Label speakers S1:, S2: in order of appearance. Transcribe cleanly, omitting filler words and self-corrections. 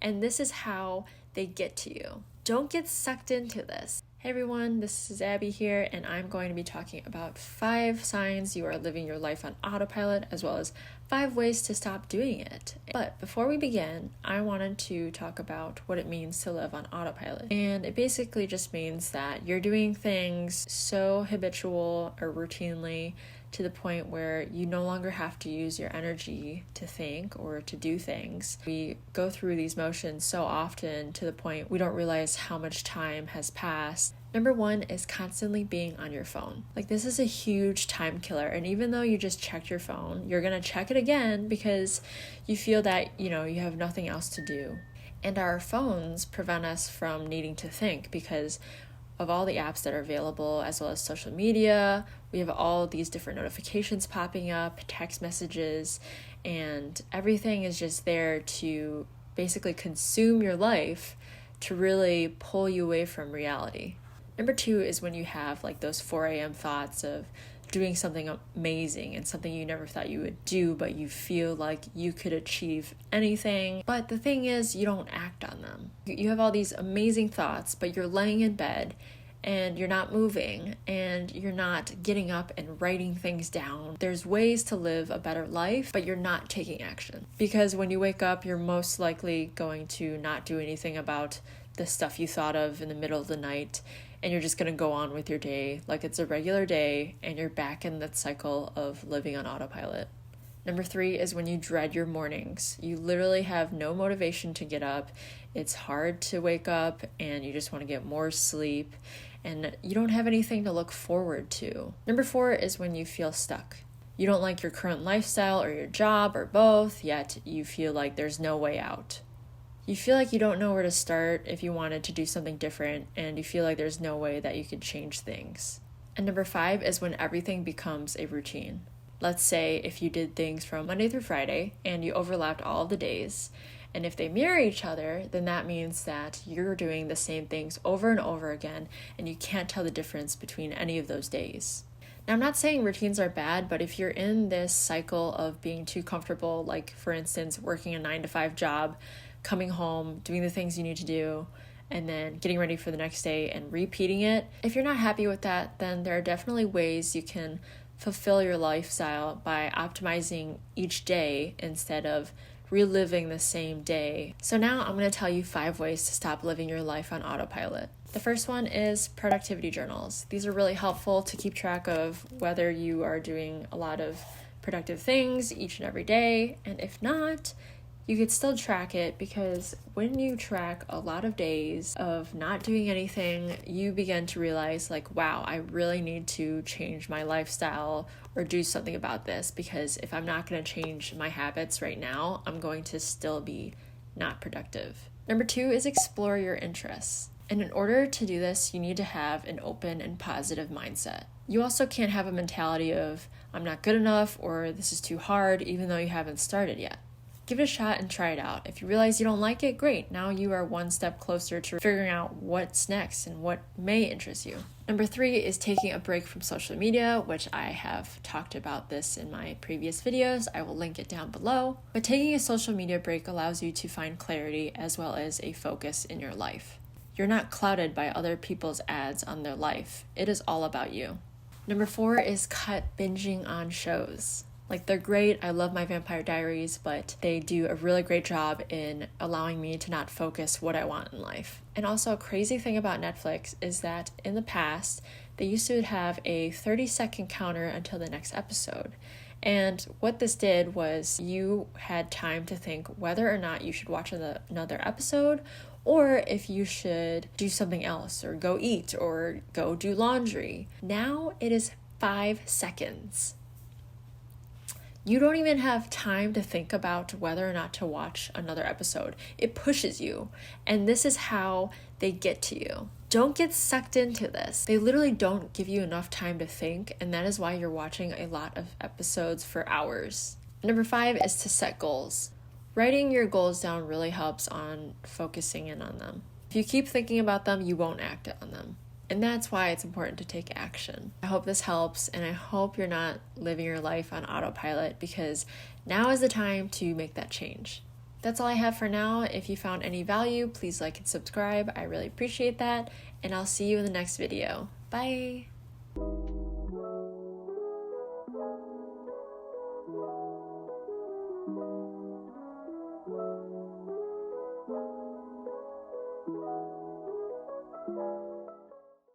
S1: and this is how they get to you. Don't get sucked into this. Hey everyone, this is Abby here, and I'm going to be talking about 5 signs you are living your life on autopilot, as well as 5 ways to stop doing it. But before we begin, I wanted to talk about what it means to live on autopilot. And it basically just means that you're doing things so habitual or routinely to the point where you no longer have to use your energy to think or to do things. We go through these motions so often to the point we don't realize how much time has passed. Number 1 is constantly being on your phone. Like, this is a huge time killer, and even though you just checked your phone, you're gonna check it again because you feel that, you have nothing else to do. And our phones prevent us from needing to think because of all the apps that are available, as well as social media. We have all these different notifications popping up, text messages, and everything is just there to basically consume your life, to really pull you away from reality. Number 2 is when you have like those 4 a.m. thoughts of doing something amazing and something you never thought you would do, but you feel like you could achieve anything. But the thing is, you don't act on them. You have all these amazing thoughts, but you're laying in bed and you're not moving and you're not getting up and writing things down. There's ways to live a better life, but you're not taking action. Because when you wake up, you're most likely going to not do anything about the stuff you thought of in the middle of the night, and you're just going to go on with your day like it's a regular day, and you're back in that cycle of living on autopilot. Number 3 is when you dread your mornings. You literally have no motivation to get up. It's hard to wake up and you just want to get more sleep, and you don't have anything to look forward to. Number 4 is when you feel stuck. You don't like your current lifestyle or your job or both, yet you feel like there's no way out. You feel like you don't know where to start if you wanted to do something different, and you feel like there's no way that you could change things. And number 5 is when everything becomes a routine. Let's say if you did things from Monday through Friday and you overlapped all of the days, and if they mirror each other, then that means that you're doing the same things over and over again, and you can't tell the difference between any of those days. Now, I'm not saying routines are bad, but if you're in this cycle of being too comfortable, like for instance, working a 9-to-5 job, coming home, doing the things you need to do, and then getting ready for the next day and repeating it, if you're not happy with that, then there are definitely ways you can fulfill your lifestyle by optimizing each day instead of reliving the same day. So now I'm going to tell you 5 ways to stop living your life on autopilot. The first one is productivity journals. These are really helpful to keep track of whether you are doing a lot of productive things each and every day, and if not, you could still track it, because when you track a lot of days of not doing anything, you begin to realize like, wow, I really need to change my lifestyle or do something about this, because if I'm not going to change my habits right now, I'm going to still be not productive. Number 2 is explore your interests. And in order to do this, you need to have an open and positive mindset. You also can't have a mentality of, I'm not good enough, or this is too hard, even though you haven't started yet. Give it a shot and try it out. If you realize you don't like it, great. Now you are one step closer to figuring out what's next and what may interest you. Number 3 is taking a break from social media, which I have talked about this in my previous videos. I will link it down below. But taking a social media break allows you to find clarity as well as a focus in your life. You're not clouded by other people's ads on their life. It is all about you. Number 4 is cut binging on shows. Like, they're great. I love my Vampire Diaries, but they do a really great job in allowing me to not focus what I want in life. And also, a crazy thing about Netflix is that in the past, they used to have a 30-second counter until the next episode. And what this did was you had time to think whether or not you should watch another episode, or if you should do something else, or go eat, or go do laundry. Now it is 5 seconds. You don't even have time to think about whether or not to watch another episode. It pushes you, and this is how they get to you. Don't get sucked into this. They literally don't give you enough time to think, and that is why you're watching a lot of episodes for hours. Number 5 is to set goals. Writing your goals down really helps on focusing in on them. If you keep thinking about them, you won't act on them. And that's why it's important to take action. I hope this helps, and I hope you're not living your life on autopilot, because now is the time to make that change. That's all I have for now. If you found any value, please like and subscribe. I really appreciate that. And I'll see you in the next video. Bye!